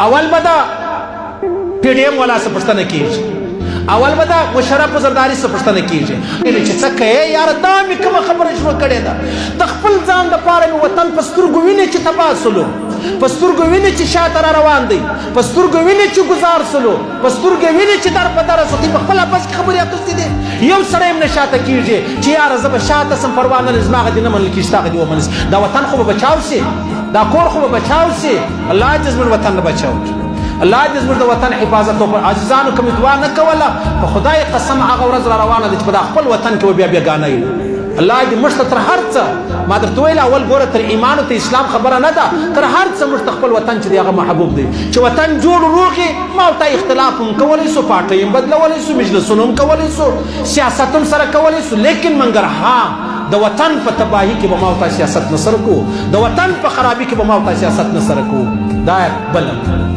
اول بدا PDM والا څه پوښتنه کیږي، اول بدا مشرف زرداری څه پوښتنه کیږي چې څه کوي یار دا مې کومه خبره شروع کړې ده، د خپل ځان دپاره مې وطن په سترګو وینې چې تباه سلو، په سترګو وینې چې شاته را روان دی، په سترګو وینې چې ګزار سلو، په سترګو وینې چې در په دره سو. په خپله بس کې خبرې اخیستې دي. یو سړی هم نه شاته کېږي چې یاره زه به شاته سم، پروا نه لري، زما هغه دې نه منل کېږي، ستا هغه دې ومنل شي. دا وطن خو به بچاو شي، دا کور خو به بچاو شي. الله دې زموږ وطن نه بچاو کړي، الله دې زموږ د وطن حفاظت وکړي. عزیزانو که مې دعا نه کوله په خدای قسم هغه ورځ را روانه ده چې په دا خپل وطن کې به بیا بیګانه یو. الله دې موږ ته تر هر څه، ما درته ویل اول ګوره تر ایمان او تر اسلام خبره نه ده، تر هر څه موږ ته خپل وطن چې دی هغه محبوب دی. چې وطن جوړ روغ وي، ما ورته اختلاف هم کولی سو، پارټۍ هم بدلولی سو، مجلسونه هم کولی سو، سیاست هم سره کولی سو، لیکن مګر ها د وطن په تباهي کې به ما ورته سیاست نه سره کوو، د وطن په خرابي کې به ما ورته سیاست نه سره کوو. دا بله